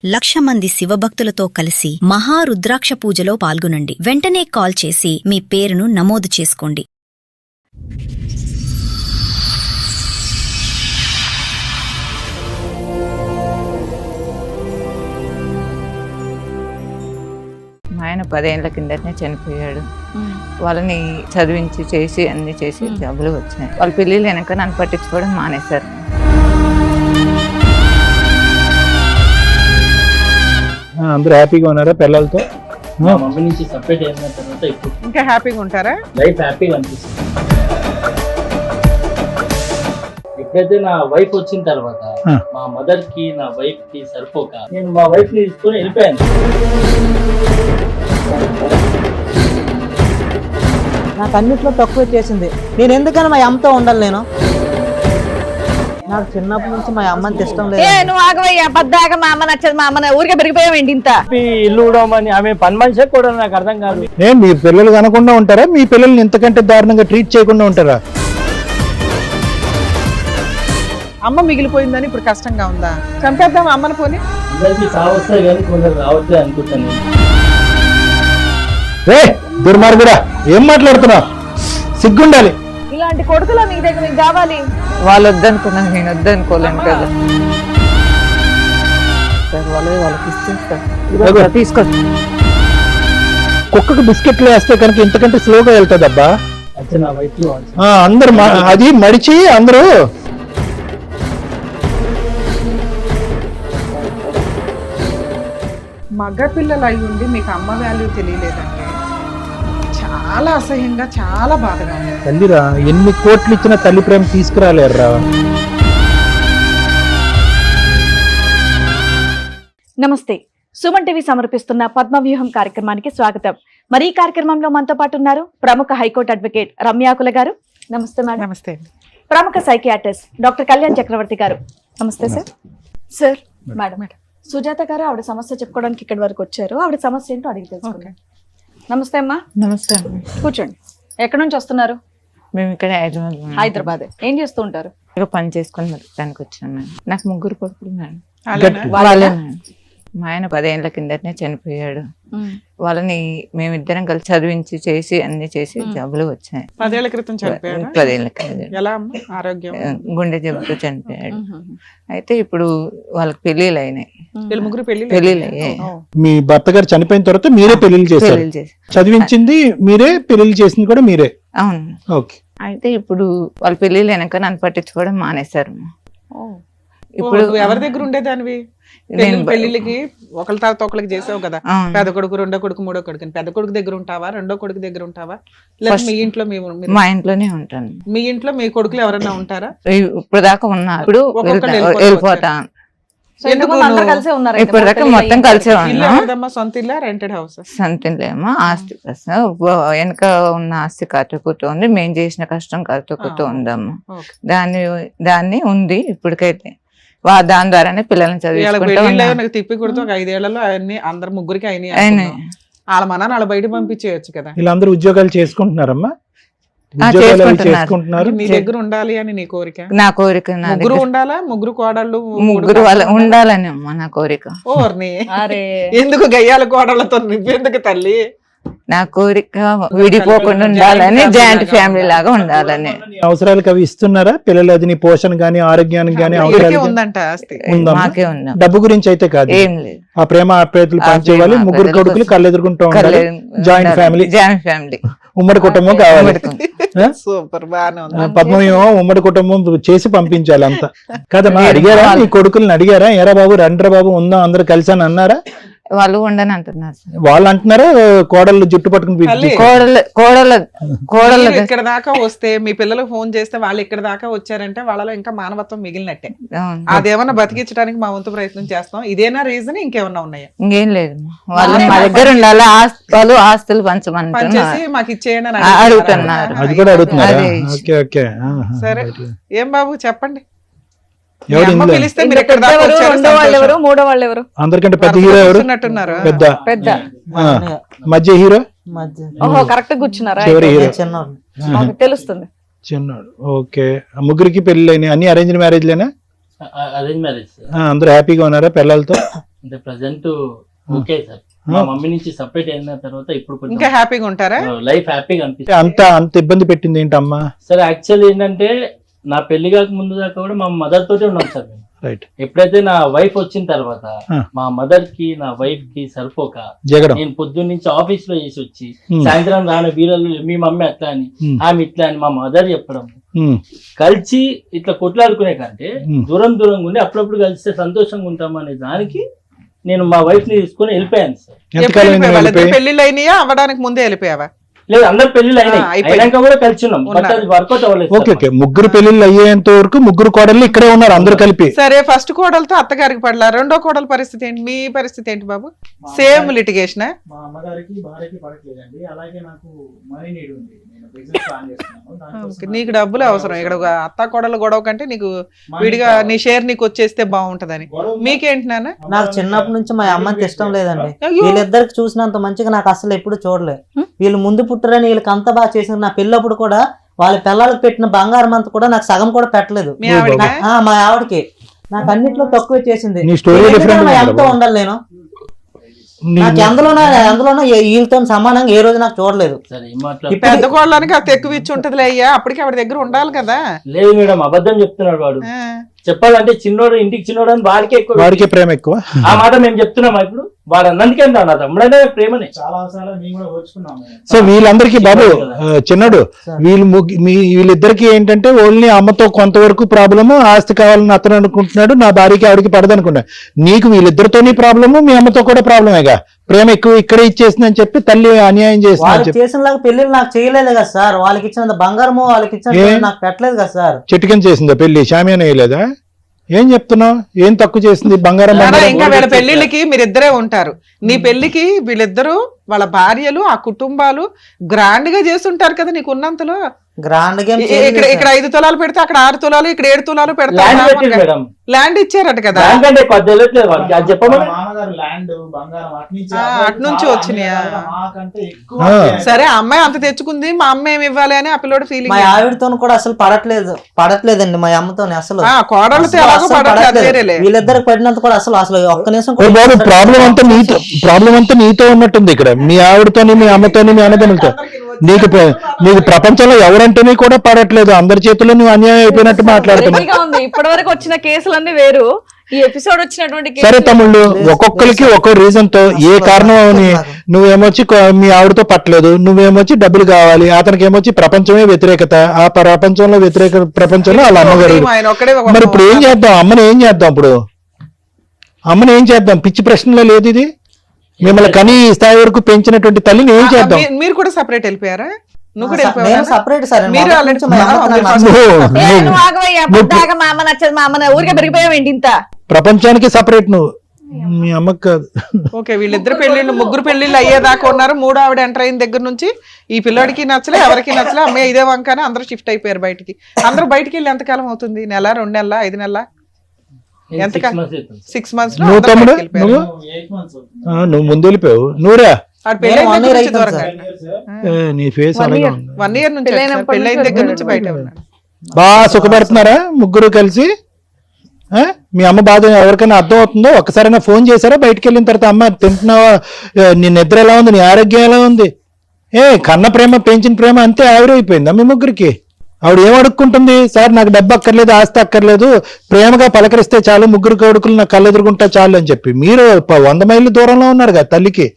1,00,000 మంది శివభక్తులతో కలిసి మహారుద్రాక్ష పూజలో పాల్గొనండి. వెంటనే కాల్ చేసి మీ పేరును నమోదు చేసుకోండి. మా ఆయన 10 ఏళ్ల కిందటనే చనిపోయాడు. వాళ్ళని చదివించి చేసి అన్ని చేసి జబ్బులు వచ్చాయి. వాళ్ళ పెళ్ళిళ్ళు వెనక నన్ను పట్టించుకోవడం మానేశారు. అందరూ హ్యాపీగా ఉన్నారా పిల్లలతో? మమ్మీ నుంచి సపరేట్ అయిన తర్వాత ఇప్పుడు ఇంకా హ్యాపీగా ఉంటారా? లైఫ్ హ్యాపీగా అనిపిస్తుంది. ఎప్పుడైతే నా వైఫ్ వచ్చిన తర్వాత మా మదర్ కి నా వైఫ్ కి సరిపోక నేను మా వైఫ్ ని తీసుకొని వెళ్ళిపోయాను. నాకు అన్నిట్లో తక్కువ చేసింది. నేను ఎందుకని మా అమ్మతో ఉండాలి? నాకు చిన్నప్పటి నుంచి మా అమ్మని ఇష్టం లేదు. నువ్వు ఆగవయ్యా, పద్దాక మా అమ్మ నచ్చదు, మా అమ్మ ఊరికే పెరిగిపోయావేంటి ఇంత? ఇల్లు ఊడమని ఆమె పని మనిషి కూడా నాకు అర్థం కాదు. మీ పిల్లలు కనకుండా ఉంటారా? మీ పిల్లల్ని ఇంతకంటే దారుణంగా ట్రీట్ చేయకుండా ఉంటారా? అమ్మ మిగిలిపోయిందని ఇప్పుడు కష్టంగా ఉందా? చంపేద్దాం అమ్మని పోని. అందరికి సావస్తాయి కానీ కొందరు రావట్లేదు అనుకుంటాను. దుర్మార్గుడా, ఏం మాట్లాడుతున్నావు? సిగ్గుండాలి. ఇలాంటి కొడుకులా మీ దగ్గర మీకు కావాలి? వాళ్ళు వద్దనుకున్నాను, నేను వద్దనుకోలేను కదా. వాళ్ళకి ఇస్తే తీసుకో. కుక్కకు బిస్కెట్లు వేస్తే కనుక ఇంతకంటే స్లోగా వెళ్తుందబ్బా. అయితే నా వైఫ్ లో అందరు అది మడిచి అందరూ మగ పిల్లలు అయి ఉండి మీకు అమ్మ వాల్యూ తెలియలేదండి. చాలా అసహ్యంగా, చాలా బాధగా ఉంది. తల్లిరా, ఎన్ని కోట్లు ఇచ్చిన తల్లి ప్రేమ తీసుకురాలేరురా. నమస్తే, సుమన్ టీవీ సమర్పిస్తున్న పద్మవ్యూహం కార్యక్రమానికి స్వాగతం. మరి ఈ కార్యక్రమంలో మనతో పాటు ఉన్నారు ప్రముఖ హైకోర్టు అడ్వకేట్ రమ్యాకుల గారు. నమస్తే మేడం. నమస్తే. ప్రముఖ సైకియాట్రిస్ట్ డాక్టర్ కళ్యాణ్ చక్రవర్తి గారు. నమస్తే సార్. సార్, మేడం సుజాత గారు ఆవిడ సమస్య చెప్పుకోవడానికి ఇక్కడి వరకు వచ్చారు. ఆవిడ సమస్య ఏంటో అడిగి తెలుసుకుందాం. నమస్తే అమ్మా. నమస్తే. కూర్చోండి. ఎక్కడి నుంచి వస్తున్నారు? మేము ఇక్కడ హైదరాబాద్. ఏం చేస్తూ ఉంటారు? పని చేసుకొని దానికి వచ్చాను మేడం. నాకు 3 కొడుకులు మేడం. అలానా? మా ఆయన 10 ఏళ్ల కిందటనే చనిపోయాడు. వాళ్ళని మేమిద్దరం కలిసి చదివించి చేసి అన్ని చేసి జబ్బులు వచ్చాయి. 10 ఏళ్ల క్రితం చనిపోయాడు. 10 ఏళ్ల కింద ఎలా అమ్మ ఆరోగ్యం? గుండె జబ్బుతో చనిపోయాడు. అయితే ఇప్పుడు వాళ్ళకి పెళ్లిళ్ళు అయినాయి. వీళ్ళు ముగ్గురు పెళ్లిళ్ళు అయ్యాయి. మీ భర్త గారు చనిపోయిన తర్వాత మీరే పెళ్లిళ్ళు చేశారు? చదివించింది మీరే, పెళ్లిళ్ళు చేసింది కూడా మీరే? అవును. ఓకే. అయితే ఇప్పుడు వాళ్ళ పెళ్లిళ్ళు వెనక నన్ను పట్టించుకోవడం మానేశారు. ఇప్పుడు ఎవరి దగ్గర ఉండేదానివి? పెళ్లిళ్ళకి ఒకరి తర్వాత ఒకరికి చేసావు కదా. పెద్ద కొడుకు, రెండో కొడుకు, మూడో కొడుకు. పెద్ద కొడుకు దగ్గర ఉంటావా, రెండో కొడుకు దగ్గర ఉంటావా, లేదా మీ ఇంట్లో? మా ఇంట్లోనే ఉంటాను. మీ ఇంట్లో మీ కొడుకులు ఎవరైనా ఉంటారా? ఇప్పుడు దాకా ఉన్నారు. ఇప్పుడు వెళ్ళిపోతా. ఇప్పుడు దాకా మొత్తం కలిసే ఉన్నాం. సొంత ఇల్లా, రెంటెడ్ హౌస్? సొంత ఇల్లేమో. ఆస్తి వెనక ఉన్న ఆస్తి కట్టుకుతూ ఉంది. మేము చేసిన కష్టం కట్టుకుతూ ఉందమ్మా. దాన్ని ఉంది ఇప్పటికైతే. దాని ద్వారానే పిల్లల్ని చదివి తిప్పి కొడుతూ 5 ఏళ్లలో అన్ని అందరు ముగ్గురికి అయినాయి. వాళ్ళ మన వాళ్ళ బయట పంపించేయచ్చు కదా. వీళ్ళందరూ ఉద్యోగాలు చేసుకుంటున్నారమ్మా? చేసుకుంటున్నారు. నీ దగ్గర ఉండాలి అని నీ కోరిక? నా కోరిక. ముగ్గురు ఉండాలా? ముగ్గురు కోడళ్ళు? ముగ్గురు ఉండాలని అమ్మా నా కోరిక. ఓర్ని ఎందుకు గయ్యాల కోడళ్ళతో నువ్వెందుకు తల్లి? నా కోరిక విడిపోకుండా ఉండాలని, జాయింట్ ఫ్యామిలీ లాగా ఉండాలని. అవసరాలకు అవి ఇస్తున్నారా పిల్లలు? అది నీ పోషణ గానీ, ఆరోగ్యానికి గానీ ఉందంట? మాకే ఉందా? డబ్బు గురించి అయితే కాదు, ఏం లేదు. ఆ ప్రేమ ఆప్యాయతలు పంచేవాలి. ముగ్గురు కొడుకులు కళ్ళు ఎదుర్కొంటూ ఉండాలి. జాయింట్ ఫ్యామిలీ, ఉమ్మడి కుటుంబం కావాలి. సూపర్, బాగానే ఉంది. పద్మవ్యూహం ఉమ్మడి కుటుంబం చేసి పంపించాలి అంతా కదమ్మా. అడిగారా నీ కొడుకుల్ని? అడిగారా ఎరా బాబు రండ్రా బాబు ఉందాం అందరు కలిసి అని అన్నారా? వాళ్ళు ఉండని అంటున్నారు. వాళ్ళు అంటున్నారా కోడళ్ళు జుట్టు పట్టుకుని? కోడళ్ళు ఇక్కడ దాకా వస్తే, మీ పిల్లలకు ఫోన్ చేస్తే వాళ్ళు ఇక్కడ దాకా వచ్చారంటే వాళ్ళలో ఇంకా మానవత్వం మిగిలినట్టే. అదేమన్నా బతికించడానికి మా వంతు ప్రయత్నం చేస్తాం. ఇదేనా రీజన్? ఇంకేమన్నా ఉన్నాయా? ఇంకేం లేదు. వాళ్ళు మా దగ్గర ఉండాలి, వాళ్ళు ఆస్తులు పనిచేసి మాకు ఇచ్చేయండి అని అడుగుతున్నారు. అది కూడా అడుగుతున్నారు. సరే, ఏం బాబు చెప్పండి. అందరికంటే పెద్ద హీరో ఎవరు? పెద్ద మధ్య హీరో? కరెక్ట్ కూర్చున్నారా? తెలుస్తుంది. చిన్నాడు. ఓకే. ముగ్గురికి పెళ్లి అన్ని అరేంజ్ మ్యారేజ్ లేనా? Arrange marriage. అందరూ హ్యాపీగా ఉన్నారా పిల్లలతో? అంటే ప్రజెంట్ ఓకే సార్. మా మమ్మీ నుంచి సపరేట్ అయిన తర్వాత ఇప్పుడు ఇంకా హ్యాపీగా ఉంటారా? లైఫ్ హ్యాపీగా అనిపిస్తుంది. అంత ఇబ్బంది పెట్టింది ఏంటమ్మా? సార్ యాక్చువల్లీ ఏంటంటే నా పెళ్లి కాక ముందు దాకా కూడా మా మదర్ తోటే ఉన్నాం సార్ మేము. రైట్. ఎప్పుడైతే నా వైఫ్ వచ్చిన తర్వాత మా మదర్ కి నా వైఫ్ కి సరిపోక నేను పొద్దున్న నుంచి ఆఫీస్ లో చేసి వచ్చి సాయంత్రం రాని వీరలు మీ మమ్మీ అట్లా అని ఆమె ఇట్లా అని మా మదర్ చెప్పడం, కలిసి ఇట్లా కొట్లాడుకునే కంటే దూరంగా ఉండి అప్పుడప్పుడు కలిస్తే సంతోషంగా ఉంటాం అనే దానికి నేను మా వైఫ్ ని తీసుకుని వెళ్ళిపోయాను సార్. పెళ్లిళ్ళు అయినాయా? అవ్వడానికి ముందే వెళ్ళిపోయావా? లేదు, అందరు పెళ్లిళ్ళు అయినాక కూడా కలిసి ఉన్నాం. బట్ అది వర్కౌట్ అవ్వలేదు. ఓకే, ముగ్గురు పెళ్లిళ్ళు అయ్యేంత వరకు ముగ్గురు కోడళ్ళు ఇక్కడే ఉన్నారు అందరు కలిపి. సరే, ఫస్ట్ కోడలతో అత్తగారికి పడలా, రెండో కోడల పరిస్థితి ఏంటి? మీ పరిస్థితి ఏంటి బాబు? Same litigation? మా అమ్మగారికి భార్యకి పడట్లేదండి. అలాగే నాకు మనీ నీడ్ ఉంది. నేను బిజినెస్ ప్లాన్ చేస్తున్నాను. నీకు డబ్బులు అవసరం. ఇక్కడ అత్త కోడలు గొడవ కంటే నీకు విడిగా నీ షేర్ నీకు వచ్చేస్తే బాగుంటదని. మీకేంటి నాన్న? నాకు చిన్నప్పటి నుంచి మా అమ్మకి ఇష్టం లేదండి. వీళ్ళిద్దరికి చూసినంత మంచిగా నాకు అసలు ఎప్పుడు చూడలేదు. వీళ్ళు ముందు పుట్టరని వీళ్ళకి అంత బాగా చేసిన నా పెళ్ళప్పుడు కూడా వాళ్ళ పిల్లలకు పెట్టిన బంగారం అంతా కూడా నాకు సగం కూడా పెట్టలేదు. మా ఆవిడకి నాకు అన్నిట్లో తక్కువ చేసింది. ఎంతో ఉండాలి నేను. నాకు అందులోనూ వీళ్ళతో సమానంగా ఏ రోజు నాకు చూడలేదు. పెద్ద కోళ్ళనికి అది ఎక్కువ ఇచ్చి ఉంటది అయ్యా, అప్పటికి ఆవిడ దగ్గర ఉండాలి కదా. లేదు మేడం, అబద్ధం చెప్తున్నాడు వాడు. చెప్పాలంటే చిన్నోడు ఇంటికి చిన్నోడు అని వాడికే ప్రేమ ఎక్కువ. ఆ మాట మేము చెప్తున్నామా ఇప్పుడు? వాడు అన్నందుకే నా తమ్ముడనే ప్రేమనే. చాలా అవసరాలు మేము కూడా ఓర్చుకున్నాము. సో వీళ్ళందరికీ బాబు చిన్నడు వీళ్ళిద్దరికి ఏంటంటే ఓన్లీ అమ్మతో కొంతవరకు ప్రాబ్లము, ఆస్తి కావాలని అతను అనుకుంటున్నాడు, నా భార్యకి ఆవిడకి పడదనుకున్నాడు. నీకు వీళ్ళిద్దరితోని ప్రాబ్లము, మీ అమ్మతో కూడా ప్రాబ్లమేగా. ప్రేమ ఎక్కువ ఇక్కడే ఇచ్చేసిందని చెప్పి తల్లి అన్యాయం చేసిన పెళ్లి నాకు చేయలేదు కదా సార్. వాళ్ళకి ఇచ్చిన బంగారము వాళ్ళకి ఇచ్చిన నాకు పెట్టలేదు కదా సార్. చెట్టుకని చేసిందా పెళ్లి? షామియానా వేయలేదా? ఏం చెప్తున్నావు? ఏం తక్కువ చేసింది? బంగారం ఇంకా వీళ్ళ పెళ్లిళ్ళకి మీరిద్దరే ఉంటారు. నీ పెళ్లికి వీళ్ళిద్దరు వాళ్ళ భార్యలు ఆ కుటుంబాలు గ్రాండ్ గా చేస్తుంటారు కదా నీకు ఉన్నంతలో. గ్రాండ్ గా ఇక్కడ 5 తులాలు పెడితే అక్కడ 6 తులాలు, ఇక్కడ 7 తులాలు పెడతారు. ల్యాండ్ ఇచ్చారట కదా. అటు నుంచి వచ్చినాయా? సరే, అమ్మాయి అంత తెచ్చుకుంది, మా అమ్మ ఏమి ఇవ్వాలి అని ఆ పిల్లోడు ఫీలింగ్. మా ఆవిడతో కూడా అసలు పడట్లేదండి. మా అమ్మతో అసలు కోడలతో వీళ్ళిద్దరికి పడినంత కూడా అసలు ఒక్క నిమిషం. ప్రాబ్లం అంతా నీతో ఉన్నట్టుంది ఇక్కడ. మీ ఆవిడతోని, మీ అమ్మతోని, మీ అన్నదమ్ములతో. నీకు ప్రపంచంలో ఎవరంటేనే కూడా పడట్లేదు. అందరి చేతుల్లో నువ్వు అన్యాయం అయిపోయినట్టు మాట్లాడుతున్నావు. ఇప్పటి వరకు వచ్చిన కేసులన్నీ వేరు, ఈ ఎపిసోడ్ వచ్చినటువంటి. సరే తమ్ముళ్ళు, ఒక్కొక్కరికి ఒక్కో రీజన్ తో ఏ కారణం అని నువ్వేమొచ్చి మీ ఆవిడతో పట్టలేదు, నువ్వేమొచ్చి డబ్బులు కావాలి, అతనికి ఏమొచ్చి ప్రపంచమే వ్యతిరేకత, ఆ ప్రపంచంలో వ్యతిరేక ప్రపంచంలో వాళ్ళ అమ్మగారు. మరి ఇప్పుడు ఏం చేద్దాం? అమ్మని ఏం చేద్దాం? ఇప్పుడు అమ్మని ఏం చేద్దాం? పిచ్చి ప్రశ్నలో లేదు ఇది. మిమ్మల్ని కనీ స్థాయి వరకు పెంచినటువంటి తల్లిని ఏం చేద్దాం? మీరు కూడా సెపరేట్ వెళ్ళిపోయారా? ప్రపంచానికి సపరేట్ నువ్వు, మీ అమ్మకి కాదు. ఓకే, వీళ్ళిద్దరు పెళ్లిళ్ళు, ముగ్గురు పెళ్లిళ్ళు అయ్యేదాకా ఉన్నారు. మూడో ఆవిడ ఎంటర్ అయిన దగ్గర నుంచి ఈ పిల్లోడికి నచ్చలే, ఎవరికి నచ్చలే. అమ్మాయి ఇదే వంకనే అందరూ షిఫ్ట్ అయిపోయారు బయటికి. అందరూ బయటికి వెళ్ళి ఎంతకాలం అవుతుంది? నెల, 2 నెలల, 5 నెలల? ఎంతకాలం? 6 months. నువ్వు తమ్ముడు నువ్వు ముందు వెళ్ళిపోయావు. నువ్వురా నీ ఫేస్ 1 year నుంచి పెళ్ళైన దగ్గర నుంచి బయట ఉన్నాడు. బాగా సుఖపడుతున్నారా ముగ్గురు కలిసి? మీ అమ్మ బాధ ఎవరికైనా అర్థం అవుతుందో? ఒక్కసారైనా ఫోన్ చేశారా బయటకు వెళ్ళిన తర్వాత? అమ్మ తింటున్నావా? నీ నిద్ర ఎలా ఉంది? నీ ఆరోగ్యం ఎలా ఉంది? కన్న ప్రేమ, పెంచిన ప్రేమ అంతే ఆవిరైపోయిందా మీ ముగ్గురికి? ఆవిడ ఏం అడుక్కుంటుంది? సార్ నాకు డబ్బు అక్కర్లేదు, ఆస్తి అక్కర్లేదు, ప్రేమగా పలకరిస్తే చాలు, ముగ్గురు కొడుకులు నాకు కళ్ళు ఎదురుకుంటా చాలు అని చెప్పి. మీరు 100 మైళ్ళు దూరంలో ఉన్నారు కదా తల్లికి.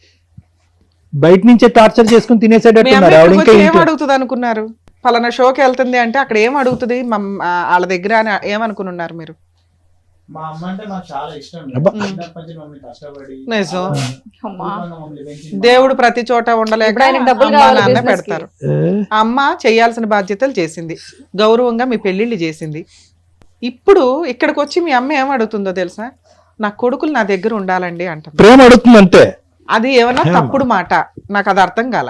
బయట నుంచే టార్చర్ చేసుకుని తినేసేటట్టున్నారు. ఆవిడ ఇంకా ఏం అడుగుతుంది అనుకున్నారు? పలానా షోకి వెళ్తుంది అంటే అక్కడ ఏం అడుగుతుంది వాళ్ళ దగ్గర అని ఏమనుకున్నారు మీరు? మా అమ్మ అంటే నాకు చాలా ఇష్టం. కష్టపడి దేవుడు ప్రతి చోట ఉండలేక నాన్న పెడతారు. అమ్మ చేయాల్సిన బాధ్యతలు చేసింది, గౌరవంగా మీ పెళ్లిళ్ళు చేసింది. ఇప్పుడు ఇక్కడికి వచ్చి మీ అమ్మ ఏం అడుగుతుందో తెలుసా? నా కొడుకులు నా దగ్గర ఉండాలండి అంట. ప్రేమ అడుగుతుంది అంతే. అది ఏమన్నా తప్పుడు మాట? నాకు అది అర్థం కాల.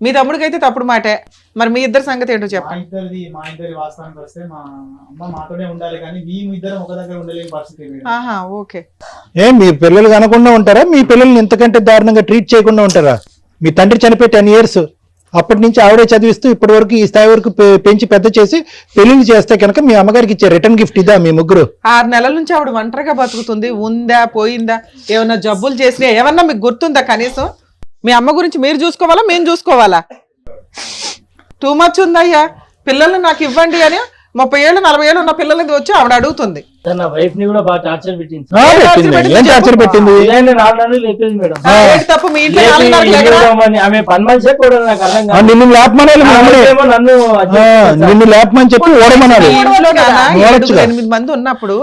మీ తమ్ముడికి అయితే తప్పుడు మాటే. మరి మీ ఇద్దరి సంగతి ఏంటో చెప్పండి. మా ఇద్దరి వాస్తవానికి వస్తే మా అమ్మ మాతోనే ఉండాలి, కానీ మేము ఇద్దరం ఒక దగ్గర ఉండలేని పరిస్థితి. ఓకే, మీ పిల్లలు కనకుండా ఉంటారా? మీ పిల్లల్ని ఇంతకంటే దారుణంగా ట్రీట్ చేయకుండా ఉంటారా? మీ తండ్రి చనిపోయి 10 years అప్పటి నుంచి ఆవిడే చదివిస్తూ ఇప్పటి వరకు ఈ స్థాయి వరకు పెంచి పెద్ద చేసి పెళ్లిళ్ళు చేస్తే కనుక మీ అమ్మగారికి ఇచ్చే రిటర్న్ గిఫ్ట్ ఇదా మీ ముగ్గురు? 6 నెలల నుంచి ఆవిడ ఒంటరిగా బతుకుతుంది. ఉందా పోయిందా, ఏమన్నా జబ్బులు చేసినా ఏమన్నా మీకు గుర్తుందా కనీసం? మీ అమ్మ గురించి మీరు చూసుకోవాలా మేము చూసుకోవాలా? టూ మచ్ ఉందయ్యా. పిల్లల్ని నాకు ఇవ్వండి అని 30 ఏళ్ళు 40 ఏళ్ళు ఉన్న పిల్లలది వచ్చి ఆవిడ అడుగుతుంది. తన వైఫ్ ని కూడా బాగా టార్చర్ పెట్టింది. ఏం టార్చర్ పెట్టింది? లేపేది మేడం. ఏంటి తప్పు మీ ఇంట్లో 4:30 లేకరా? ఆమె పని మనిషే కూడా నాకు అర్థం కాదు. నిన్ను లేపమనాలి, నిన్ను లేపమని చెప్పి ఓడమనాలి. మీ ఇంట్లో నాన్న 7-8 మంది ఉన్నప్పుడు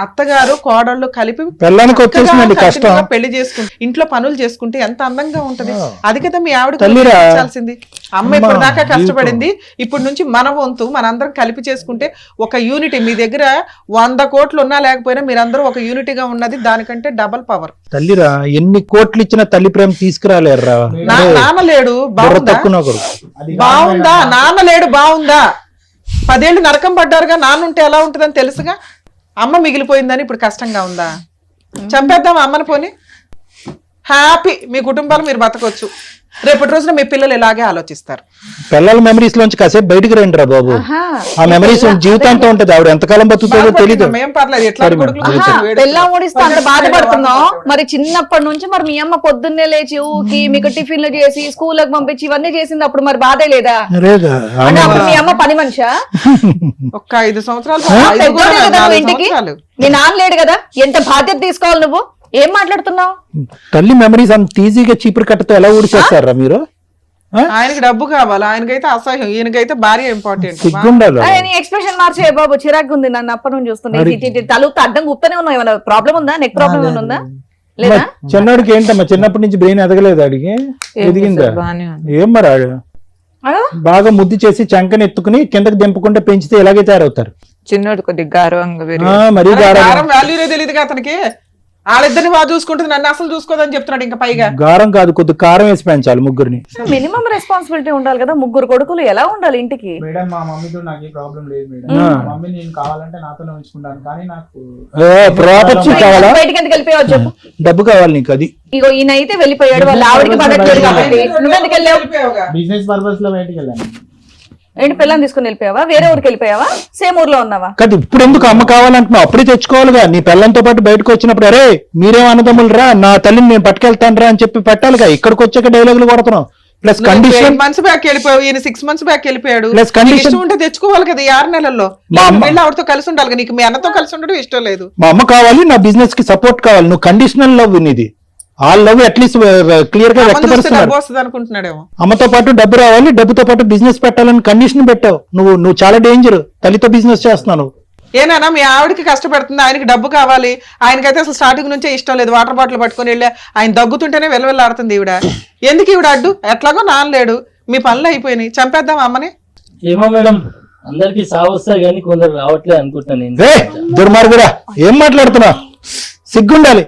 అత్తగారు కోడళ్ళు కలిపి పిల్లలకి వచ్చేసిందండి కష్టం. చక్కగా పెళ్లి చేసుకుంటే ఇంట్లో పనులు చేసుకుంటే ఎంత అందంగా ఉంటది. అది కదా మీ ఆవిడ తల్లిరా. చాల్సింది. అమ్మ ఇప్పుడు దాకా కష్టపడింది, ఇప్పుడు నుంచి మన వంతు మనందరం కలిపి చేసుకుంటే ఒక యూనిటీ. మీ దగ్గర 100 కోట్లు ఉన్నా లేకపోయినా మీరందరూ ఒక యూనిటీగా ఉన్నది దానికంటే డబల్ పవర్. తల్లిరా, ఎన్ని కోట్లు ఇచ్చినా తల్లి ప్రేమ తీసుకురాలేరా? నాన్న లేడు బాగుందా? బాగుందా? నాన్న లేడు బాగుందా? 10 ఏళ్ళు నరకం పడ్డారుగా, నాన్న ఉంటే ఎలా ఉంటుందని తెలుసుగా. అమ్మ మిగిలిపోయిందని ఇప్పుడు కష్టంగా ఉందా? చంపేద్దాం అమ్మని పోని. హ్యాపీ మీ కుటుంబాలు మీరు బతకొచ్చు. రేపటి రోజున మీ పిల్లలు ఇలాగే ఆలోచిస్తారు. పిల్లల మెమరీస్ లోంచి కాసేపు బయటకు రండి రా బాబు. ఆ మెమరీస్ జీవితాంతం ఉంటది. ఆవిడ ఎంతకాలం బతుకుతుందో తెలియదు. మేం పర్లేదు, ఎట్లా పెళ్ళాం ఊడిస్తే అంత బాధపడుతున్నాం. మరి చిన్నప్పటి నుంచి మరి మీ అమ్మ పొద్దున్నే లేచి ఊకి మీకు టిఫిన్లు చేసి స్కూల్కి పంపించి ఇవన్నీ చేసింది. అప్పుడు మరి బాధే లేదా? అంటే అప్పుడు మీ అమ్మ పని మనిషా? ఒక్క 5 సంవత్సరాలు పెద్దోడే కదా నువ్వు ఇంటికి. మీ నాన్న లేడు కదా, ఎంత బాధ్యత తీసుకోవాలి నువ్వు? ఏం మాట్లాడుతున్నావు? తల్లి మెమరీస్ అంత ఈజీగా చీపురు కట్టతో ఎలా ఊడిచేస్తారా మీరు? ఆయనకి డబ్బు కావాలి, ఆయనకైతే అసహ్యం, ఈయనకైతే భార్య ఇంపార్టెంట్. ఎక్స్ప్రెషన్ మార్చే బాబు, చిరాకు ఉంది నన్ను అప్పటి నుంచి చూస్తుంటే. తలుపు అడ్డం గుప్తనే ఉన్నావు. ఏమైనా ప్రాబ్లం ఉందా? నెక్ ప్రాబ్లం ఏమైనా ఉందా? లేదా? చిన్నోడికి ఏంటమ్మా, చిన్నప్పటి నుంచి బ్రెయిన్ ఎదగలేదు. అడిగి ఎదిగిందా? ఏం మరి బాగా ముద్దు చేసి చంకని ఎత్తుకుని కిందకి దింపకుండా పెంచితే ఎలాగే తయారవుతారు. చిన్నోడు కొద్దిగా గారవంగా మరీ వాల్యూనే తెలియదుగా అతనికి. వాళ్ళిద్దరిని బాగా చూసుకుంటుంది, నన్ను అసలు చూసుకోదని చెప్తున్నాడు. ఇంకా పైగా గారం కాదు, కొద్ది కారం వేసి పెంచాలి ముగ్గురిని. మినిమం రెస్పాన్సిబిలిటీ ఉండాలి కదా. 3 కొడుకులు ఎలా ఉండాలి ఇంటికి? మేడం మా మమ్మీతో నాకు ఏ ప్రాబ్లం లేదు మేడం. మా మమ్మీ నేను కావాలంటే నాతోనే ఉంచుకుంటాను, కానీ నాకు ప్రాపర్టీ కావాలా? బయటకి ఎందుకు వెళ్ళిపోయావు చెప్పు? డబ్బు కావాలి నీకు. అది ఇగో ఈయన అయితే వెళ్ళిపోయాడు, వాళ్ళ ఆవిడకి పడట్లేదు కాబట్టి. నువ్వెందుకు వెళ్ళావు? బిజినెస్ పర్పస్ లో బయటకు వెళ్ళాను. ఏంటి పిల్లని తీసుకుని వెళ్ళిపోయావా? వేరే ఊరికి వెళ్ళిపోయావా? సేమ్ ఊర్లో ఉన్నావా? కాదు, ఇప్పుడు ఎందుకు అమ్మ కావాలంటున్నావు? అప్పుడే తెచ్చుకోవాలిగా. నీ పిల్లలతో పాటు బయటకు వచ్చినప్పుడు అరే మీరేం అన్నదమ్ములు రా, నా తల్లిని నేను పట్టుకెళ్తాను రా అని చెప్పి పెట్టాలిగా. ఇక్కడికి వచ్చాక డైలాగులు కొడుతున్నావు. ప్లస్ కండిషన్ మంత్స్ బ్యాక్ వెళ్ళిపోయావు, ఈయన 6 months బ్యాక్ వెళ్ళిపోయాడు. ప్లస్ కండిషన్ ఇష్టం ఉంటే తెచ్చుకోవాలి కదా. 6 నెలల్లో వెళ్ళి ఆవిడతో కలిసి ఉండాలి కదా. నీకు మీ అన్నతో కలిసి ఉండడం ఇష్టం లేదు. మా అమ్మ కావాలి, నా బిజినెస్ కి సపోర్ట్ కావాలి. నువ్వు కండిషనల్ లవ్ ఇది. ఆ లవ్ అట్లీస్ట్ క్లియర్ గా వ్యక్తపరుస్తున్నారు. అనుకుంటున్నాడేమో. అమ్మతో పాటు డబ్బు రావాలి, డబ్బుతో పాటు బిజినెస్ పెట్టాలని కండిషన్ పెట్టావు. నువ్వు చాలా డేంజర్. తల్లితో బిజినెస్ చేస్తున్నావు. ఏనా మీ ఆవిడకి కష్టపడుతుంది, ఆయనకి డబ్బు కావాలి. ఆయనకైతే అసలు స్టార్టింగ్ నుంచే ఇష్టం లేదు. వాటర్ బాటిల్ పట్టుకుని వెళ్ళి ఆయన దగ్గుతుంటేనే వెలవెల్లాడుతుంది ఈవిడ. ఎందుకు ఈవిడ అడ్డు? ఎట్లాగో నానలేడు, మీ పనులు అయిపోయినాయి, చంపేద్దాం అమ్మని. ఏమో మేడం, అందరికి సావొస్తా కానీ కొందరు రావట్లేదు అనుకుంటాను. దుర్మార్గుడా, ఏం మాట్లాడుతున్నా? సిగ్గుండాలి.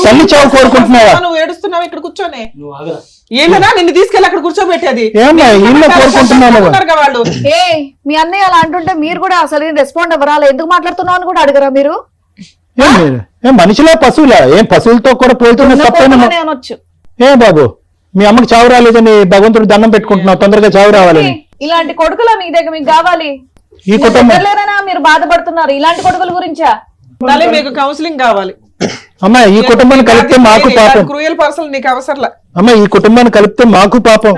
తల్లి చావు కోరుకుంటున్నావా? నువ్వు ఏడుస్తున్నావు ఇక్కడ కూర్చొని. నువ్వు ఆగరా. ఏమన్నా నిన్ను తీసుకెళ్ళి అక్కడ కూర్చోబెట్టేది వాళ్ళు. ఏ మీ అన్నయ్య అలా అంటుంటే మీరు కూడా అసలు రెస్పాండ్ అవ్వరా? ఎందుకు మాట్లాడుతున్నావు అని కూడా అడగరా మీరు? మనిషిలో పశువులా? ఏం పశువులతో కూడా పోతున్నా అనొచ్చు. ఏ బాబు, మీ అమ్మకి చావు రాలేదని భగవంతుడు దండం పెట్టుకుంటున్నావు, తొందరగా చావు రావాలని. ఇలాంటి కొడుకులా మీ దగ్గర మీకు కావాలి? ఈ కుటుంబం మీరు బాధపడుతున్నారు ఇలాంటి కొడుకుల గురించా? మీకు కౌన్సిలింగ్ కావాలి. అమ్మా, ఈ కుటుంబాన్ని కలిపితే మాకు పాపం. క్రూయల్ పర్సన్ నీకు అవసరం. అమ్మా, ఈ కుటుంబాన్ని కలిపితే మాకు పాపం.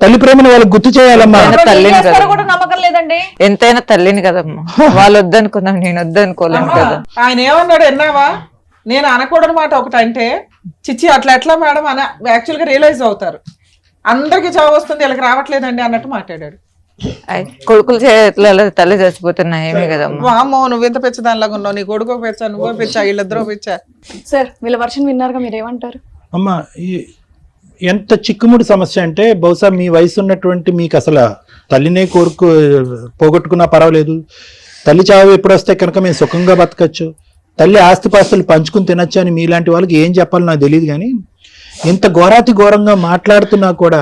తల్లి ప్రేమను వాళ్ళకి గుర్తు చేయాలమ్మా. తల్లిని కదా, నమ్మకం లేదండి. ఎంతైనా తల్లిని కదమ్మా. వాళ్ళు వద్దనుకున్నాం, నేను వద్దనుకోలేను కదా. ఆయన ఏమన్నాడు ఎన్నావా? నేను అనకూడని మాట ఒకటి అంటే, చిచ్చి అట్లా ఎట్లా మేడం అని యాక్చువల్ గా రియలైజ్ అవుతారు. అందరికి చావు వస్తుంది, వీళ్ళకి రావట్లేదండి అన్నట్టు మాట్లాడాడు. కొడుకులు చేతులలో తల్లి చచ్చిపోతున్నా ఏమి కదమ్మా. వామ్మో, నువ్వు ఎంత పెచ్చదానిలాగా ఉన్నావు. నీ కొడుకు పెచ్చా, నువ్వో పెచ్చా, వీళ్ళిద్దరూ పెచ్చా. సార్ వీళ్ళ వర్షన్ విన్నారుగా, మీరేమంటారు? అమ్మా, ఎంత చిక్కుముడి సమస్య అంటే, బహుశా మీ వయసు ఉన్నటువంటి మీకు అసలు తల్లినే పోగొట్టుకున్నా పర్వాలేదు, తల్లి చావు ఎప్పుడు వస్తే కనుక మేము సుఖంగా బతకచ్చు, తల్లి ఆస్తిపాస్తులు పంచుకుని తినచ్చు అని మీలాంటి వాళ్ళకి ఏం చెప్పాలో నాకు తెలియదు. కానీ ఇంత ఘోరాతి ఘోరంగా మాట్లాడుతున్నా కూడా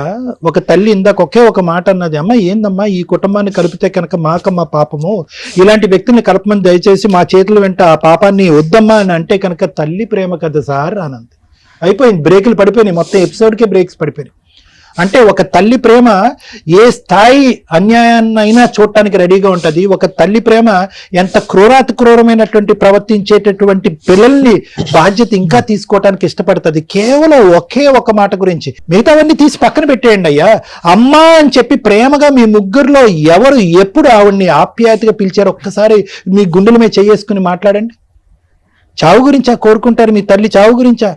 ఒక తల్లి ఇందాక ఒకే ఒక మాట అన్నది, అమ్మ ఏందమ్మా ఈ కుటుంబాన్ని కలిపితే కనుక మాకమ్మ పాపము, ఇలాంటి వ్యక్తిని కలపమని దయచేసి మా చేతుల వెంట ఆ పాపాన్ని వద్దమ్మా అని అంటే కనుక తల్లి ప్రేమ కదా సార్ అనంది. అయిపోయింది, బ్రేకులు పడిపోయినాయి, మొత్తం ఎపిసోడ్కే బ్రేక్స్ పడిపోయినాయి. అంటే ఒక తల్లి ప్రేమ ఏ స్థాయి అన్యాయాన్నైనా చూడటానికి రెడీగా ఉంటది. ఒక తల్లి ప్రేమ ఎంత క్రూరమైనటువంటి ప్రవర్తించేటటువంటి పిల్లల్ని బాధ్యత ఇంకా తీసుకోవటానికి ఇష్టపడుతుంది. కేవలం ఒకే ఒక మాట గురించి, మిగతావన్నీ తీసి పక్కన పెట్టేయండి అయ్యా. అమ్మా అని చెప్పి ప్రేమగా మీ ముగ్గురులో ఎవరు ఎప్పుడు ఆవిడ్ని ఆప్యాయతగా పిలిచారు ఒక్కసారి మీ గుండెల మీద చేసుకుని మాట్లాడండి. చావు గురించా కోరుకుంటారు? మీ తల్లి చావు గురించా?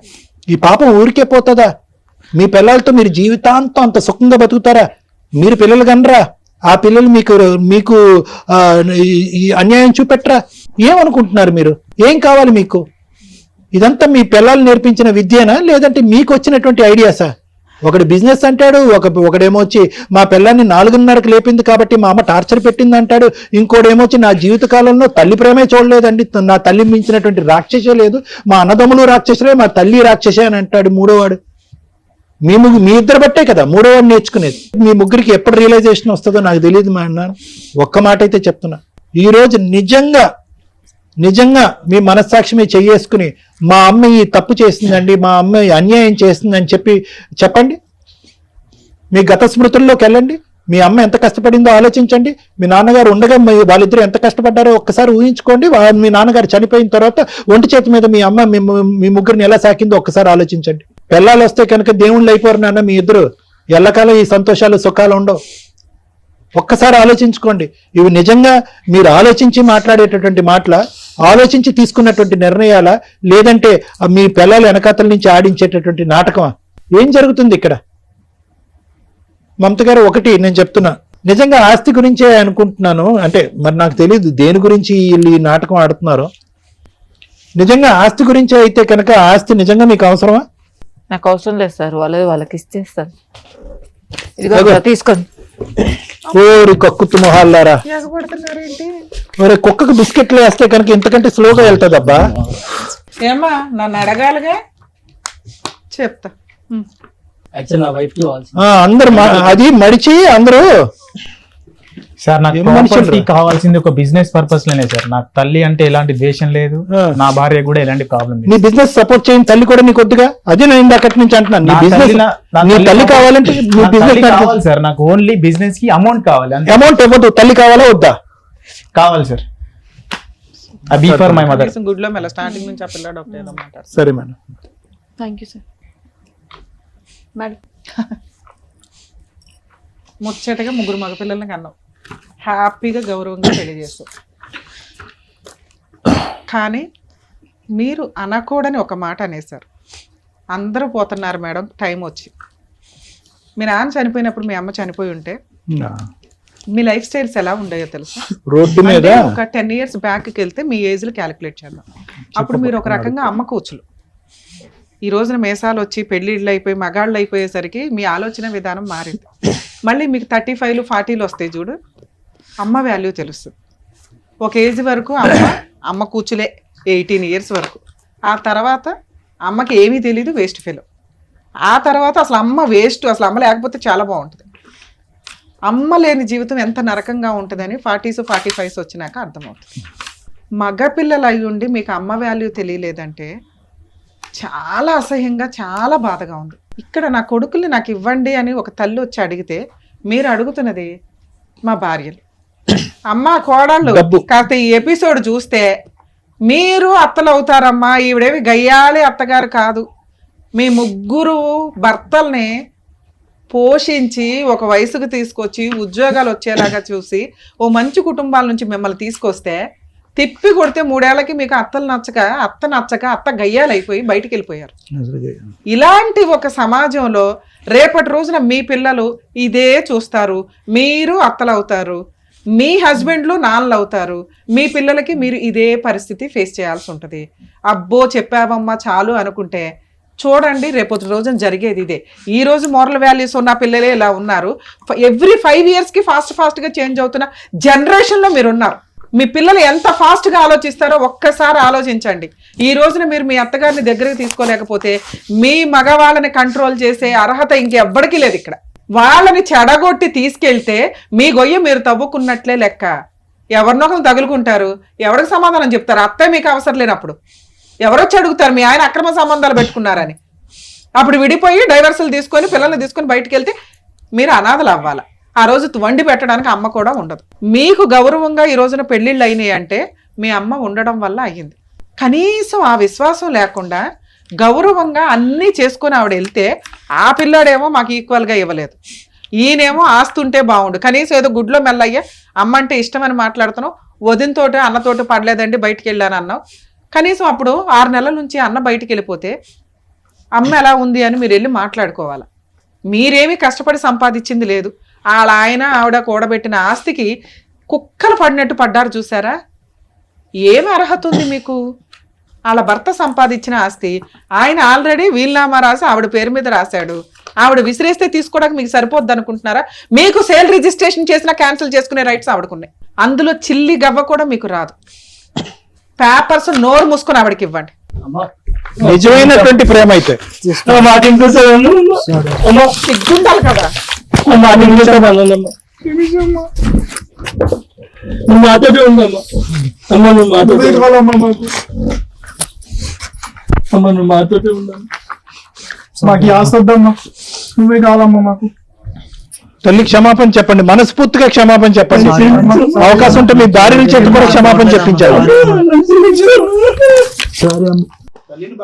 ఈ పాపం ఊరికే పోతుందా? మీ పిల్లలతో మీరు జీవితాంతం అంత సుఖంగా బతుకుతారా? మీరు పిల్లలు కనరా? ఆ పిల్లలు మీకు ఈ అన్యాయం చూపెట్టరా? ఏమనుకుంటున్నారు మీరు? ఏం కావాలి మీకు? ఇదంతా మీ పిల్లలు నేర్పించిన విద్యనా, లేదంటే మీకు వచ్చినటువంటి ఐడియాసా? ఒకటి బిజినెస్ అంటాడు, ఒకడేమో వచ్చి మా పిల్లాన్ని 4:30కి లేపింది కాబట్టి మా అమ్మ టార్చర్ పెట్టింది అంటాడు. ఇంకోడేమొచ్చి నా జీవిత కాలంలో తల్లి ప్రేమే చూడలేదండి, నా తల్లి మించినటువంటి రాక్షసే లేదు, మా అన్నదమ్ములు రాక్షసులే, మా తల్లి రాక్షసే అని అంటాడు మూడోవాడు. మీ ఇద్దరు బట్టే కదా మూడోవాడు నేర్చుకునేది. మీ ముగ్గురికి ఎప్పుడు రియలైజేషన్ వస్తుందో నాకు తెలియదు మా అన్న. ఒక్క మాట అయితే చెప్తున్నా, ఈరోజు నిజంగా మీ మనస్సాక్షి మీద చెయ్యేసుకుని మా అమ్మ ఈ తప్పు చేసిందండి, మా అమ్మ అన్యాయం చేసిందని చెప్పండి. మీ గత స్మృతుల్లోకి వెళ్ళండి. మీ అమ్మ ఎంత కష్టపడిందో ఆలోచించండి. మీ నాన్నగారు ఉండగా వాళ్ళిద్దరూ ఎంత కష్టపడ్డారో ఒక్కసారి ఊహించుకోండి. మీ నాన్నగారు చనిపోయిన తర్వాత ఒంటి చేతి మీద మీ అమ్మ మీ ముగ్గురిని ఎలా సాకిందో ఒక్కసారి ఆలోచించండి. పిల్లలు వస్తే కనుక దేవుళ్ళు అయిపోరు నాన్న మీ ఇద్దరు. ఎల్లకాలం ఈ సంతోషాలు సుఖాలు ఉండవు. ఒక్కసారి ఆలోచించుకోండి. ఇవి నిజంగా మీరు ఆలోచించి మాట్లాడేటటువంటి మాటల, ఆలోచించి తీసుకున్నటువంటి నిర్ణయాల, లేదంటే మీ పిల్లలు వెనకాతల నుంచి ఆడించేటటువంటి నాటకమా? ఏం జరుగుతుంది ఇక్కడ? మమత గారు, ఒకటి నేను చెప్తున్నా, నిజంగా ఆస్తి గురించే అనుకుంటున్నాను. అంటే మరి నాకు తెలియదు దేని గురించి వీళ్ళు ఈ నాటకం ఆడుతున్నారు. నిజంగా ఆస్తి గురించే అయితే కనుక ఆస్తి నిజంగా మీకు అవసరమా? నాకు అవసరం లేదు సార్, వాళ్ళకి ఇచ్చేస్తారు. తీసుకోండి. ఓరి కక్కుతు మొహాలారా, ఒరే కుక్కకు బిస్కెట్లు వేస్తే కనుక ఇంతకంటే స్లోగా వెళ్తుంది అబ్బా. ఏమ్మా నన్ను అడగాలిగా, చెప్తా. అందరు అది మడిచి అందరూ సార్ నాకు ప్రాపర్టీ కావాల్సింది ఒక బిజినెస్ పర్పస్ లోనే సార్. నాకు తల్లి అంటే ఎలాంటి ద్వేషం లేదు, నా భార్య కూడా ఎలాంటి ప్రాబ్లం లేదు. నీ బిజినెస్ సపోర్ట్ చేయని తల్లి కూడా నీకు వద్దుగా? అదే నేను అక్కడి నుంచి అంటున్నాను. నీ తల్లి కావాలంటే కావాలి సార్. నాకు ఓన్లీ బిజినెస్ కి అమౌంట్ కావాలి. అమౌంట్ ఇవ్వదు, తల్లి కావాలా వద్దా? కావాలి sir. Be for my mother. గుడ్ లో మెల్ల స్టార్టింగ్ నుంచి ఆ పిల్లాడు ఒకటే మాట్లాడు. సరే madam. Thank you sir. Madam ముచ్చటగా 3 మగపిల్లల్ని కన్నావు, హ్యాపీగా గౌరవంగా పెళ్లి చేస్తావు. కానీ మీరు అనకూడని ఒక మాట అనేసారు. అందరూ పోతున్నారు మేడం టైం వచ్చి. మీ నాన్న చనిపోయినప్పుడు మీ అమ్మ చనిపోయి ఉంటే మీ లైఫ్ స్టైల్స్ ఎలా ఉండేయో తెలుసా? రోడ్డు మీద ఒక 10 years బ్యాక్కి వెళ్తే మీ ఏజ్లు క్యాలిక్యులేట్ చేద్దాం. అప్పుడు మీరు ఒక రకంగా అమ్మ కూచులు. ఈ రోజున మేసాలు వచ్చి పెళ్ళిళ్ళు అయిపోయి మగాళ్ళు అయిపోయేసరికి మీ ఆలోచన విధానం మారింది. మళ్ళీ మీకు 35, 40 వస్తాయి చూడు, అమ్మ వాల్యూ తెలుస్తుంది. ఒక ఏజ్ వరకు అమ్మ కూచులే 18 years వరకు. ఆ తర్వాత అమ్మకి ఏమీ తెలీదు, వేస్ట్ ఫెలో. ఆ తర్వాత అసలు అమ్మ వేస్ట్, అసలు అమ్మ లేకపోతే చాలా బాగుంటుంది. అమ్మ లేని జీవితం ఎంత నరకంగా ఉంటుందని 40s, 45s వచ్చినాక అర్థమవుతుంది. మగపిల్లలు అయి ఉండి మీకు అమ్మ వాల్యూ తెలియలేదంటే చాలా అసహ్యంగా, చాలా బాధగా ఉంది. ఇక్కడ నా కొడుకుల్ని నాకు ఇవ్వండి అని ఒక తల్లి వచ్చి అడిగితే మీరు అడుగుతున్నది మా భార్యలు. అమ్మ కోడళ్ళు కాస్త ఈ ఎపిసోడ్ చూస్తే మీరు అత్తలు అవుతారమ్మా, ఈవిడేవి గయ్యాలి అత్తగారు కాదు. మీ 3 భర్తల్ని పోషించి ఒక వయసుకు తీసుకొచ్చి ఉద్యోగాలు వచ్చేలాగా చూసి ఓ మంచి కుటుంబాల నుంచి మిమ్మల్ని తీసుకొస్తే తిప్పి కొడితే 3 ఏళ్లకి మీకు అత్త నచ్చక అత్త గయ్యాలైపోయి బయటికి వెళ్ళిపోయారు. ఇలాంటి ఒక సమాజంలో రేపటి రోజున మీ పిల్లలు ఇదే చూస్తారు. మీరు అత్తలు అవుతారు, మీ హస్బెండ్లు నాన్నలు అవుతారు, మీ పిల్లలకి మీరు ఇదే పరిస్థితి ఫేస్ చేయాల్సి ఉంటుంది. అబ్బో చెప్పావమ్మా చాలు అనుకుంటే చూడండి రేపటి రోజున జరిగేది ఇదే. ఈ రోజు మోరల్ వాల్యూస్ ఉన్న పిల్లలే ఇలా ఉన్నారు. ఎవ్రీ 5 yearsకి ఫాస్ట్గా చేంజ్ అవుతున్న జనరేషన్లో మీరు ఉన్నారు. మీ పిల్లలు ఎంత ఫాస్ట్గా ఆలోచిస్తారో ఒక్కసారి ఆలోచించండి. ఈ రోజున మీరు మీ అత్తగారిని దగ్గరికి తీసుకోలేకపోతే మీ మగవాళ్ళని కంట్రోల్ చేసే అర్హత ఇంకెవ్వడికి లేదు. ఇక్కడ వాళ్ళని చెడగొట్టి తీసుకెళ్తే మీ గొయ్య మీరు తవ్వుకున్నట్లే లెక్క. ఎవరినొకరు తగులుకుంటారు, ఎవరికి సమాధానం చెప్తారు? అత్తే మీకు అవసరం లేనప్పుడు ఎవరొచ్చి అడుగుతారు మీ ఆయన అక్రమ సంబంధాలు పెట్టుకున్నారని? అప్పుడు విడిపోయి డైవర్సులు తీసుకొని పిల్లల్ని తీసుకొని బయటికి వెళ్తే మీరు అనాథలు అవ్వాలి. ఆ రోజు వండి పెట్టడానికి అమ్మ కూడా ఉండదు. మీకు గౌరవంగా ఈ రోజున పెళ్లిళ్ళు అయినాయి అంటే మీ అమ్మ ఉండడం వల్ల అయ్యింది. కనీసం ఆ విశ్వాసం లేకుండా గౌరవంగా అన్నీ చేసుకొని ఆవిడ వెళ్తే ఆ పిల్లాడేమో మాకు ఈక్వల్గా ఇవ్వలేదు, ఈయనేమో ఆస్తుంటే బాగుండు, కనీసం ఏదో గుడ్లో మెల్లయ్యా అమ్మ అంటే ఇష్టం అని మాట్లాడుతున్నావు, వదినతోటి అన్నతోటి పడలేదండి బయటికి వెళ్ళాను అన్నావు. కనీసం అప్పుడు 6 నెలల నుంచి అన్న బయటికి వెళ్ళిపోతే అమ్మ ఎలా ఉంది అని మీరు వెళ్ళి మాట్లాడుకోవాలి. మీరేమీ కష్టపడి సంపాదించింది లేదు. వాళ్ళ ఆయన ఆవిడ కూడబెట్టిన ఆస్తికి కుక్కలు పడినట్టు పడ్డారు చూసారా. ఏమి అర్హత ఉంది మీకు? వాళ్ళ భర్త సంపాదించిన ఆస్తి ఆయన ఆల్రెడీ వీలునామా రాసి ఆవిడ పేరు మీద రాశాడు. ఆవిడ విసిరేస్తే తీసుకోవడానికి మీకు సరిపోద్ది అనుకుంటున్నారా? మీకు సేల్ రిజిస్ట్రేషన్ చేసినా క్యాన్సిల్ చేసుకునే రైట్స్ ఆవిడకున్నాయి. అందులో చిల్లి గవ్వ కూడా మీకు రాదు. పేపర్స్ నోరు మూసుకొని ఆవిడకి ఇవ్వండి. నిజమైనటువంటి ప్రేమ అయితే సిగ్గుండాలి కదా. మాతోటే ఉందమ్మా, అమ్మ నువ్వు మాతోటే ఉందమ్మా. మాకు ఆస్తొద్దమ్మా, నువ్వే కావాలమ్మా మాకు. తల్లి క్షమాపణ చెప్పండి, మనస్ఫూర్తిగా క్షమాపణ చెప్పండి. అవకాశం ఉంటే మీ భార్యని చేతి కూడా క్షమాపణ చెప్పించాలి.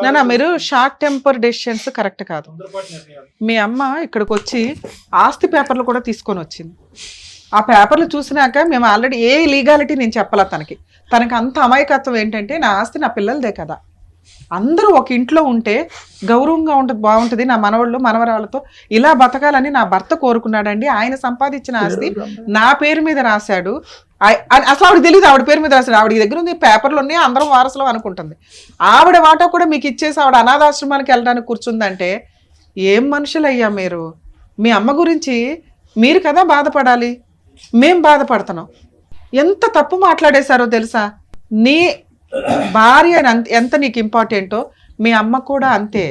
నానా మీరు షార్ట్ టెంపర్ డెసిషన్స్ కరెక్ట్ కాదు. మీ అమ్మ ఇక్కడికి వచ్చి ఆస్తి పేపర్లు కూడా తీసుకొని వచ్చింది. ఆ పేపర్లు చూసినాక మేము ఆల్రెడీ ఏ లీగాలిటీ నేను చెప్పాల తనకి అంత అమాయకత్వం ఏంటంటే నా ఆస్తి నా పిల్లలదే కదా, అందరూ ఒక ఇంట్లో ఉంటే గౌరవంగా ఉంటుంది, బాగుంటుంది, నా మనవాళ్ళు మనవరాళ్ళతో ఇలా బతకాలని నా భర్త కోరుకున్నాడండి. ఆయన సంపాదించిన ఆస్తి నా పేరు మీద రాశాడు. అసలు ఆవిడ తెలియదు ఆవిడ పేరు మీద రాశాడు. ఆవిడ దగ్గర ఉంది పేపర్లు ఉన్నాయి, అందరం వారసులు అనుకుంటుంది. ఆవిడ వాటా కూడా మీకు ఇచ్చేసి ఆవిడ అనాథాశ్రమానికి వెళ్ళడానికి కూర్చుందంటే ఏం మనుషులయ్యా మీరు? మీ అమ్మ గురించి మీరు కదా బాధపడాలి, మేం బాధపడుతున్నాం. ఎంత తప్పు మాట్లాడేశారో తెలుసా? నీ భార్య ఎంత నీకు ఇంపార్టెంటో మీ అమ్మ కూడా అంతే.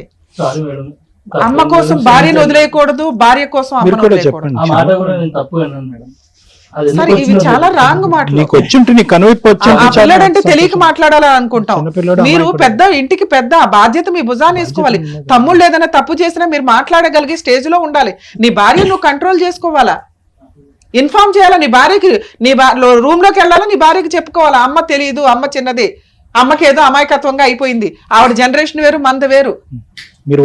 అమ్మ కోసం భార్యను వదిలేయకూడదు, భార్య కోసం అమ్మను వదిలేయకూడదు. సరే ఇవి చాలా రాంగ్ మాటలు. ఆ పిల్లడంటే తెలియక మాట్లాడాలని అనుకుంటాం. మీరు పెద్ద ఇంటికి పెద్ద బాధ్యత మీ భుజాన్ని వేసుకోవాలి. తమ్ముళ్ళు ఏదైనా తప్పు చేసినా మీరు మాట్లాడగలిగే స్టేజ్ లో ఉండాలి. నీ భార్య నువ్వు కంట్రోల్ చేసుకోవాలా, ఇన్ఫార్మ్ చేయాలా నీ భార్యకి. నీ రూమ్ లోకి వెళ్ళాలా, నీ భార్యకి చెప్పుకోవాలా అమ్మ తెలియదు, అమ్మ చిన్నది, అమ్మకి ఏదో అమాయకత్వంగా అయిపోయింది, ఆవిడ జనరేషన్ వేరు మంద వేరు,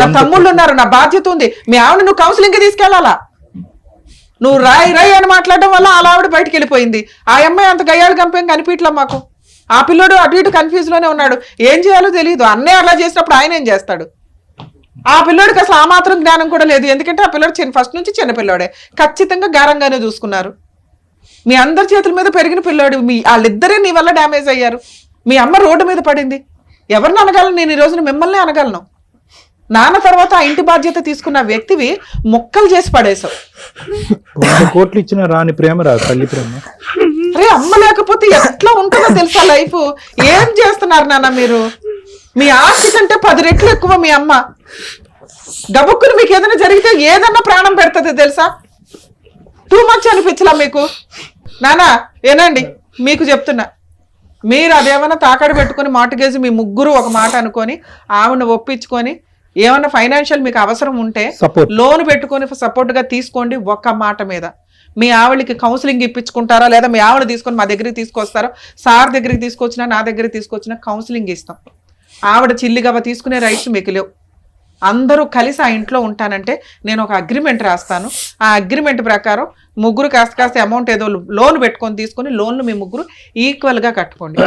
నా తమ్ముళ్ళు ఉన్నారు, నా బాధ్యత ఉంది. మీ ఆవిడ నువ్వు కౌన్సిలింగ్ కి తీసుకెళ్లాలా. నువ్వు రాయి అని మాట్లాడడం వల్ల అలా ఆవిడ బయటకు వెళ్ళిపోయింది. ఆ అమ్మాయి అంత గయ్యాలు గంపేం కనిపించలే మాకు. ఆ పిల్లోడు అటు ఇటు కన్ఫ్యూజ్ లోనే ఉన్నాడు, ఏం చేయాలో తెలియదు. అన్నయ్య అలా చేసినప్పుడు ఆయన ఏం చేస్తాడు? ఆ పిల్లోడికి అసలు ఆ మాత్రం జ్ఞానం కూడా లేదు. ఎందుకంటే ఆ పిల్లోడు ఫస్ట్ నుంచి చిన్న పిల్లోడే, ఖచ్చితంగా గారంగానే చూసుకున్నారు. మీ అందరి చేతుల మీద పెరిగిన పిల్లోడు, వాళ్ళిద్దరే నీ వల్ల డ్యామేజ్ అయ్యారు. మీ అమ్మ రోడ్డు మీద పడింది. ఎవరిని అనగలను నేను ఈ రోజున? మిమ్మల్ని అనగలను. నాన్న తర్వాత ఆ ఇంటి బాధ్యత తీసుకున్న వ్యక్తివి మొక్కలు చేసి పడేశావు. కోట్లు ఇచ్చిన రాని ప్రేమ రాదు తల్లి ప్రేమ. అరే అమ్మ లేకపోతే ఎట్లా ఉంటుందో తెలుసా లైఫ్? ఏం చేస్తున్నారు నాన్న మీరు? మీ ఆస్తి కంటే 10 రెట్లు ఎక్కువ మీ అమ్మ. గబుక్కుని మీకు ఏదైనా జరిగితే ఏదన్నా ప్రాణం పెడుతుంది తెలుసా? టూ మచ్ అనిపించలా మీకు? నానా ఏనండి మీకు చెప్తున్నా, మీరు అదేమన్నా తాకడ పెట్టుకుని మార్టిగేజ్ మీ ముగ్గురు ఒక మాట అనుకొని ఆవిడ ఒప్పించుకొని ఏమన్నా ఫైనాన్షియల్ మీకు అవసరం ఉంటే లోన్ పెట్టుకొని సపోర్ట్ గా తీసుకోండి. ఒక్క మాట మీద మీ ఆవిడకి కౌన్సిలింగ్ ఇప్పించుకుంటారా, లేదా మీ ఆవిడ తీసుకొని మా దగ్గరికి తీసుకొస్తారో, సార్ దగ్గరికి తీసుకొచ్చినా నా దగ్గరికి తీసుకొచ్చినా కౌన్సిలింగ్ ఇస్తాం. ఆవిడ చిల్లిగవ తీసుకునే రైట్స్ మీకు లేవు. అందరూ కలిసి ఆ ఇంట్లో ఉంటానంటే నేను ఒక అగ్రిమెంట్ రాస్తాను. ఆ అగ్రిమెంట్ ప్రకారం ముగ్గురు కాస్త అమౌంట్ ఏదో లోన్ పెట్టుకొని తీసుకొని లోన్లు మీ ముగ్గురు ఈక్వల్ గా కట్టుకోండి.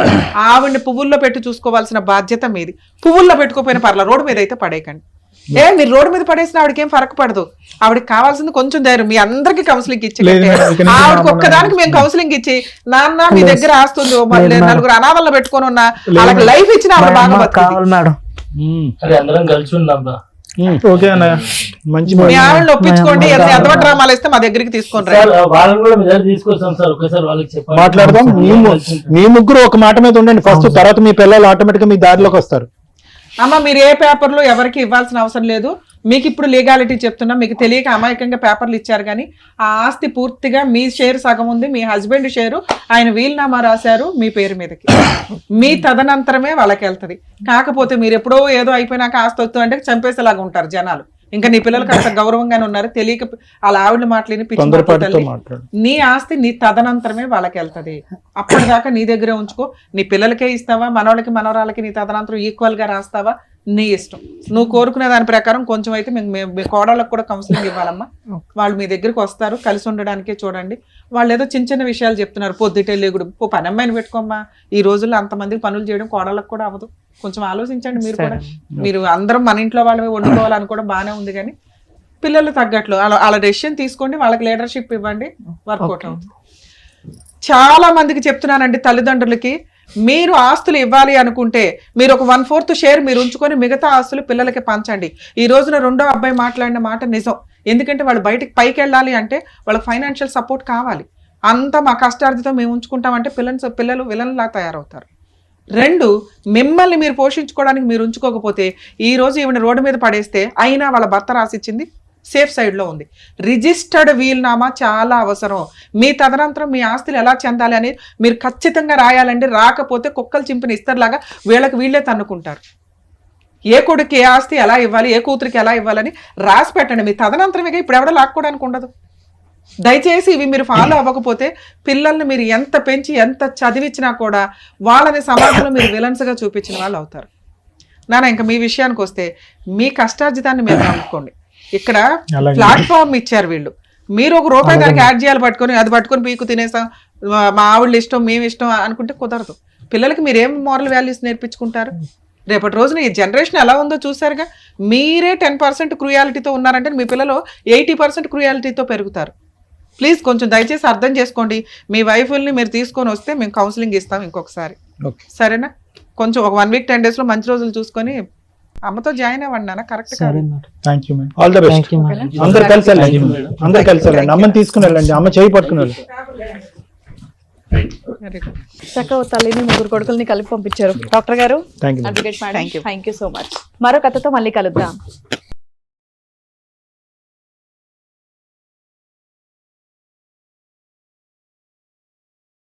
ఆవిడ్ని పువ్వుల్లో పెట్టి చూసుకోవాల్సిన బాధ్యత మీది. పువ్వుల్లో పెట్టుకోపోయిన పర్ల, రోడ్డు మీద అయితే పడేయకండి. మీరు రోడ్డు మీద పడేసిన ఆవిడకి ఏం ఫరక పడదు. ఆవిడకి కావాల్సింది కొంచెం ధైర్యం. మీ అందరికి కౌన్సిలింగ్ ఇచ్చి ఆవిడకి ఒక్కదానికి మేము కౌన్సిలింగ్ ఇచ్చి నాన్న మీ దగ్గర ఆస్తుంది 4 అనాథల్లో పెట్టుకొని ఉన్నా వాళ్ళకి లైఫ్ ఇచ్చిన ఆవిడ బాగా బతుకుతుంది. అందరం కలిసి ఉందాం. మీ ఆవిడని ఒప్పించుకోండి. ఎంత డ్రామాలు ఇస్తే మా దగ్గరికి తీసుకొని మాట్లాడదాం. మీ ముగ్గురు ఒక మాట మీద ఉండండి ఫస్ట్, తర్వాత మీ పిల్లలు ఆటోమేటిక్ గా మీ దారిలోకి వస్తారు. అమ్మ మీరు ఏ పేపర్లు ఎవరికి ఇవ్వాల్సిన అవసరం లేదు. మీకు ఇప్పుడు లీగాలిటీ చెప్తున్నా, మీకు తెలియక అమాయకంగా పేపర్లు ఇచ్చారు కానీ ఆ ఆస్తి పూర్తిగా మీ షేర్ సగం ఉంది, మీ హస్బెండ్ షేరు ఆయన వీలునామా రాశారు మీ పేరు మీదకి. మీ తదనంతరమే వాళ్ళకి వెళ్తుంది. కాకపోతే మీరు ఎప్పుడో ఏదో అయిపోయినాక ఆస్తి వస్తుంది అంటే చంపేసేలాగా ఉంటారు జనాలు. ఇంకా నీ పిల్లలకి అంత గౌరవంగానే ఉన్నారు, తెలియక వాళ్ళ ఆవిడ మాటలేని పిచ్చి మాటలు తొందరపాటుతో తల్లి. మాట్లాడు. నీ ఆస్తి నీ తదనంతరమే వాళ్ళకి వెళ్తది. అప్పటిదాకా నీ దగ్గరే ఉంచుకో. నీ పిల్లలకే ఇస్తావా, మనవాళ్ళకి మనవరాలకి నీ తదనంతరం ఈక్వల్ గా రాస్తావా, నీ ఇష్టం. నువ్వు కోరుకునే దాని ప్రకారం కొంచెం అయితే మీ కోడళ్ళకు కూడా కౌన్సిలింగ్ ఇవ్వాలమ్మా. వాళ్ళు మీ దగ్గరికి వస్తారు, కలిసి ఉండడానికే చూడండి. వాళ్ళు ఏదో చిన్న చిన్న విషయాలు చెప్తున్నారు, పొద్దుటే లేగుడు పని అమ్మాయిని పెట్టుకోమ్మా. ఈ రోజుల్లో అంతమందికి పనులు చేయడం కోడళ్ళకు కూడా అవ్వదు. కొంచెం ఆలోచించండి మీరు కూడా. మీరు అందరం మన ఇంట్లో వాళ్ళమే వండుకోవాలని కూడా బాగానే ఉంది, కానీ పిల్లలు తగ్గట్లు వాళ్ళ డెసిషన్ తీసుకోండి, వాళ్ళకి లీడర్షిప్ ఇవ్వండి, వర్కౌట్ అవుతుంది. చాలా మందికి చెప్తున్నానండి తల్లిదండ్రులకి, మీరు ఆస్తులు ఇవ్వాలి అనుకుంటే మీరు ఒక 1/4 షేర్ మీరు ఉంచుకొని మిగతా ఆస్తులు పిల్లలకి పంచండి. ఈ రోజున రెండో అబ్బాయి మాట్లాడిన మాట నిజం. ఎందుకంటే వాళ్ళు బయటకు పైకి వెళ్ళాలి అంటే వాళ్ళకి ఫైనాన్షియల్ సపోర్ట్ కావాలి. అంతా మా కష్టార్జితం మేము ఉంచుకుంటామంటే పిల్లలు విలన్లా తయారవుతారు. 2, మిమ్మల్ని మీరు పోషించుకోవడానికి మీరు ఉంచుకోకపోతే ఈ రోజు ఈవిడ రోడ్డు మీద పడేస్తే అయినా వాళ్ళ భర్త రాసిచ్చింది సేఫ్ సైడ్ లో ఉంది. రిజిస్టర్డ్ వీల్నామా చాలా అవసరం. మీ తదనంతరం మీ ఆస్తులు ఎలా చెందాలి అనేది మీరు ఖచ్చితంగా రాయాలండి. రాకపోతే కుక్కలు చింపిన ఇస్తర్లాగా వీళ్ళకి వీళ్ళే తన్నుకుంటారు. ఏ కొడుకు ఏ ఆస్తి ఎలా ఇవ్వాలి, ఏ కూతురికి ఎలా ఇవ్వాలని రాసి పెట్టండి. మీ తదనంతరమే, ఇప్పుడు ఎవడో లాక్కోవడానికి ఉండదు. దయచేసి ఇవి మీరు ఫాలో అవ్వకపోతే పిల్లల్ని మీరు ఎంత పెంచి ఎంత చదివించినా కూడా వాళ్ళని సమాజంలో మీరు విలన్స్గా చూపించిన వాళ్ళు అవుతారు. ఇంకా మీ విషయానికి వస్తే మీ కష్టార్జితాన్ని మీరు నమ్ముకోండి. ఇక్కడ ప్లాట్ఫామ్ ఇచ్చారు వీళ్ళు, మీరు ఒక రూపాయి దానికి యాడ్ చేయాలి, అది పట్టుకొని పీకు తినేసాం, మా ఆవిడ ఇష్టం మేము ఇష్టం అనుకుంటే కుదరదు. పిల్లలకి మీరేం మోరల్ వాల్యూస్ నేర్పించుకుంటారు? రేపటి రోజున ఈ జనరేషన్ ఎలా ఉందో చూసారుగా. మీరే 10% క్రూయాలిటీతో ఉన్నారంటే మీ పిల్లలు 80% క్రూయాలిటీతో పెరుగుతారు. ప్లీజ్ కొంచెం దయచేసి అర్థం చేసుకోండి. మీ వైఫుల్ని మీరు తీసుకొని వస్తే మేము కౌన్సిలింగ్ ఇస్తాం ఇంకొకసారి, సరేనా? కొంచెం ఒక 1 వీక్ 10 days లో మంచి రోజులు చూసుకొని అమ్మతో జాయిన్ అవ్వండి నాన్న. కరెక్ట్ కాదు. Thank you madam, all the best. అందరు కలిసి వెళ్ళండి, అందరు కలిసి వెళ్ళండి. అమ్మని తీసుకుని వెళ్ళండి, అమ్మ చేయి పట్టుకుని వెళ్ళండి. చక్కగా తల్లిని 3 కొడుకుల్ని కలిపి పంపించారు డాక్టర్ గారు. Thank you. Advocate madam, thank you so much. మరో కథతో మళ్ళీ కలుద్దాం.